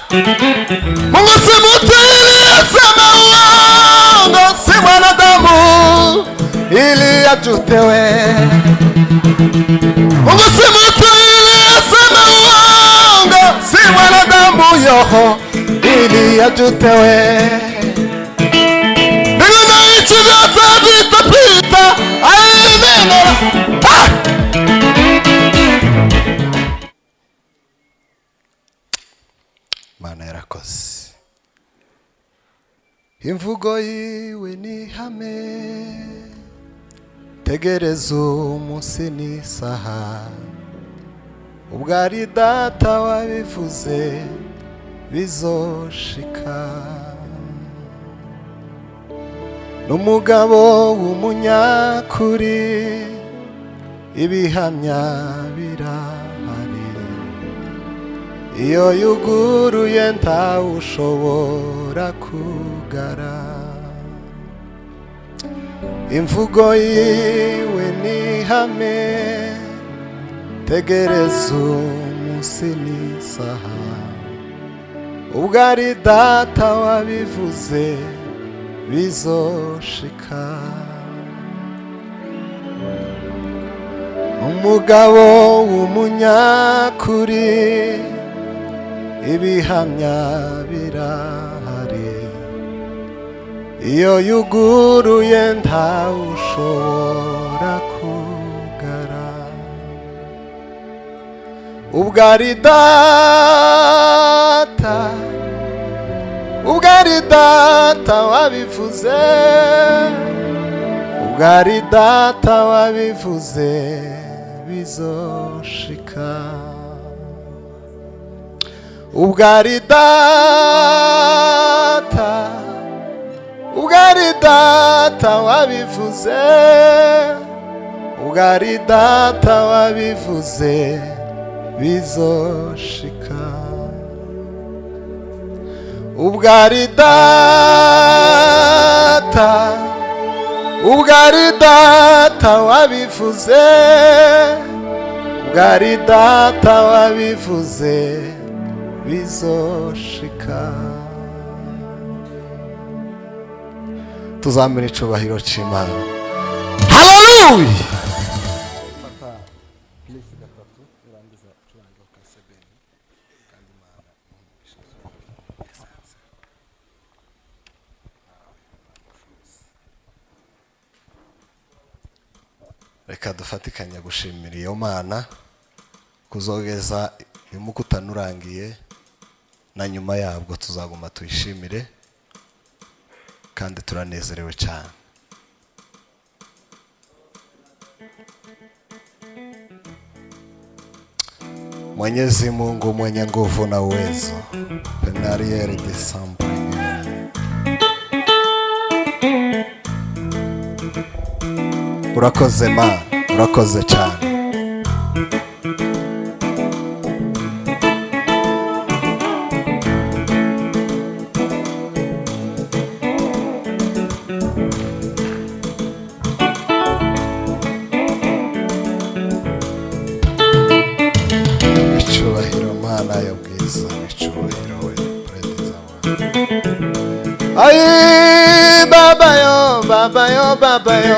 Mungu si mtu ili aseme uongo, si mwanadamu ili ajutewe. Mungu si mtu ili aseme uongo, si mwanadamu yoho ili ajutewe. Mbingu na nchi vyote vitapita, Mana yarakoze. Imvugo yiwe ni ihame, tegereza umunsi n'isaha, ubwo ari data wabivuze bizoshika. N'umugabo w'umunyakuri, ibihamya birahari, iyo yuguruye ntawushobora kugara. Imvugo yiwe ni ihame, tegereza umunsi n'isaha, ubwo ari data wabivuze bizoshika. Umugabo w'umunyakuri, ibihamya birahari, iyo yuguruye ntawushobora kugara. Ubwo ari data, ubwo ari data wabivuze, ubwo ari data wabivuze bizoshika. Ubwo ari data, ubwo ari data wabivuze, ubwo ari data wabivuze bizoshika. Ubwo ari data, ubwo ari data wabivuze, ubwo ari data wabivuze bizoshika. Tuzamira icubahiro c'Imana. Hallelujah. Reka dufatikanya gushimira iyo Mana kuzogeza umukutano urangiye, na nyuma yabwo tuzaguma tuyishimire kandi turanezerewe cyane. Mwenyezi Mungu mwenye nguvu na uwezo, Penariere de Sampa, urakoze Mana, urakoze cyane. Icubahiro Mana yo bwiza, icubahiro we Perezida wa. Ay baba yo, baba yo, baba yo.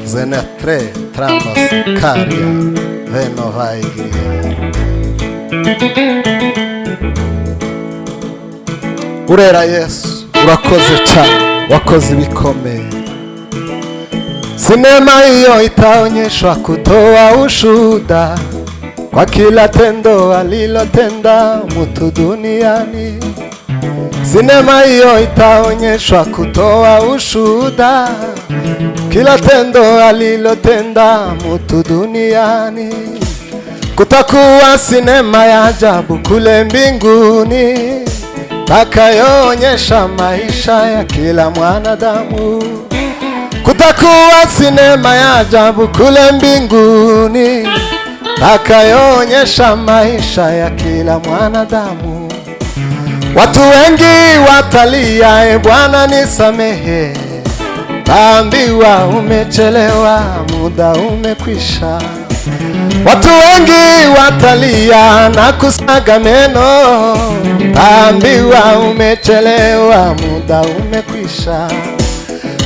Zenetre tramos caria veno vai urera Yesu, urakoze cyane, wakoze ibikomeye. Sinema hiyo itaonyeshwa kutoa ushuhuda kwa kila tendo alilotenda mtu duniani. Sinema hiyo itaonyeshwa kutoa ushuhuda kila tendo alilotenda mtu duniani. Kutakuwa sinema ya ajabu kule mbinguni, takayoonyesha maisha ya kila mwanadamu. Kutakuwa sinema ya ajabu kule mbinguni, takayoonyesha maisha ya kila mwanadamu. Watu wengi watalia, e Bwana nisamehe, taambiwa umechelewa, muda umekwisha. Watu wengi watalia na kusaga meno, tambiwa umechelewa, muda umekwisha.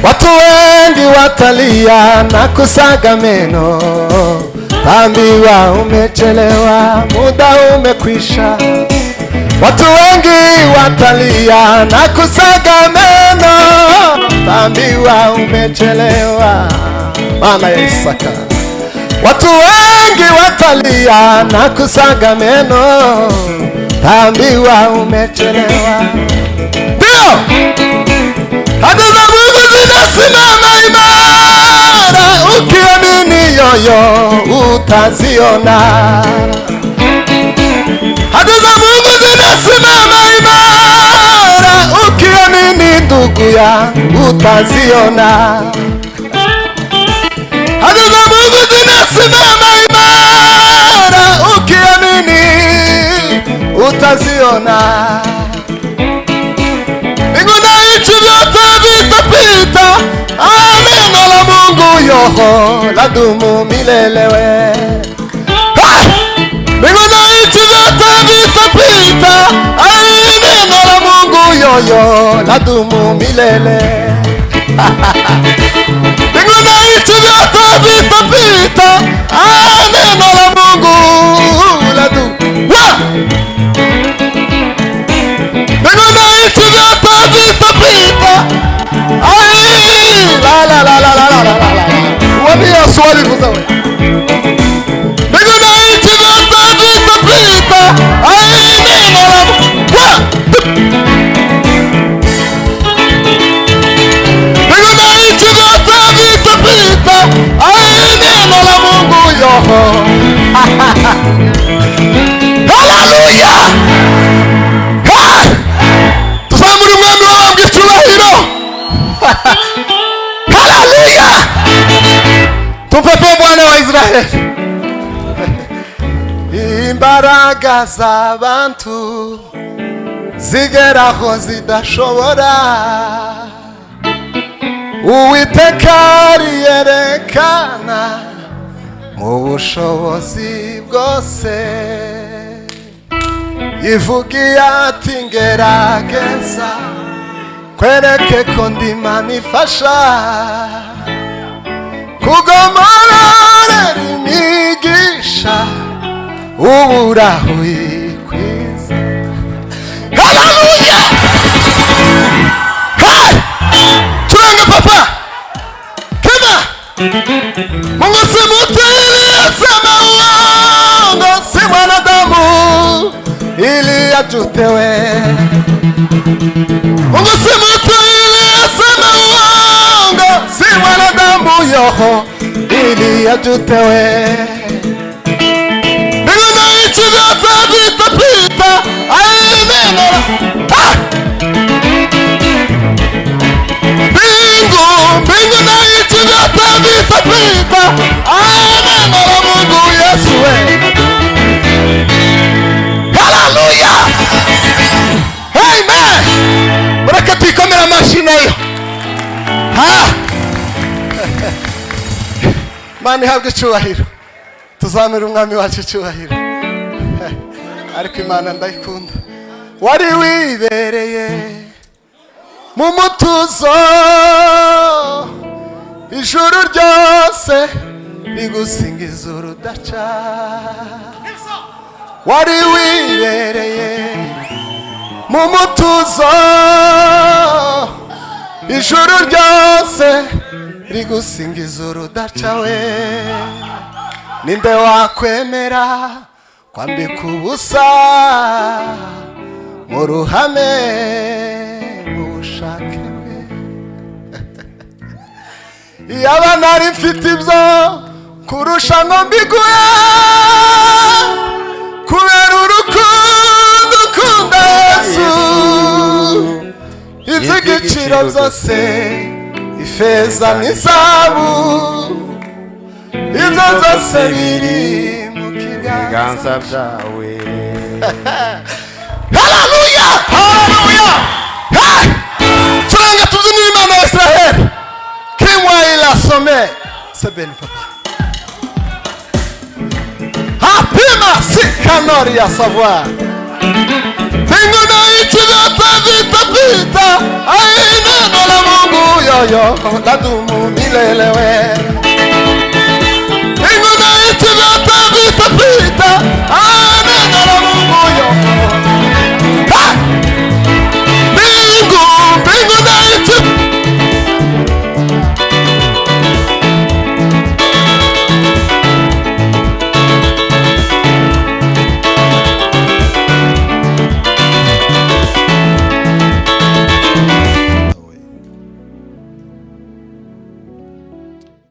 Watu wengi watalia na kusaga meno, tambiwa umechelewa, muda umekwisha. Watu wengi watalia na kusaga meno, tambiwa umechelewa. Maana ya Isaka. Watu wengi watalia na kusaga meno, tambiwa umechelewa. Ndio hadi za Mungu zinasimama imara, ukiamini yoyo utaziona. Hadi za Mungu zinasimama imara, ukiamini ndugu yangu utaziona. Hadi za Mungu zinasimama imara, ukiamini utaziona. Mbingu na nchi vyote vitapita, neno la Mungu yoho ladumu milele. Mbingu na nchi vyote vitapita, neno la Mungu yoyo ladumu milele. Mbingu na nchi vyote vitapita, neno la Mungu ladumu. Mbingu na nchi vyote vitapita, wambia swali kuzawe. Mbingu na nchi vyote vitapita, neno la Mungu. Mbingu na nchi vyote vitapita, neno la Mungu yoho. Haleluya! Tuzamure umwami wabambwe icyubahiro. Haleluya! Tumpepe Bwana wa Israeli. Imbaraga z'abantu zigeraho zidashobora, Uwiteka ariyerekana mu bushobozi bwose. Yivugiye ati ngerageza kwereke ko ndi Imana ifasha, kugomororera imigisha uburaho ikwiza. Haleluya! Turanga papa kema Mungu si mtu ili aseme uongo, si mwanadamu ili ajutewe. Mungu si mtu ili aseme uongo, si mwanadamu yoho ili ajutewe. Mbingu na nchi vyote vitapita, neno la mbingu na nchi vyote vitapita, neno la Mungu Yesu. Haleluya! Amen. Mureke tuikomera amashyi hiyo. Mana ihabwe icyubahiro. Tuzamure umwami wacu icyubahiro. Ariko Imana ndayikunda. Wari wibereye mu mutuzo, ijuru ryose rigusingiza urudaca. Wari wibereye mu mutuzo, ijuru ryose rigusingiza urudaca. We ninde wakwemera kwambika ubusa mu ruhame mu bushake bwe? Iyaba nari mfite ibyo kurusha ngo mbiguhe, kubera urukundo ukunda Yesu. Iby'igiciro byose, ifeza n'izahabu, ibyo byose biri mu kiganza byawe. Haleluya! Haleluya! Turanga tubyinira Imana ya Israeli. Kimwa ila some. C'est bien papa. Masikanori ya savoir. Mbingu na nchi vyote vitapita, neno la Mungu yoyo ladumu milele.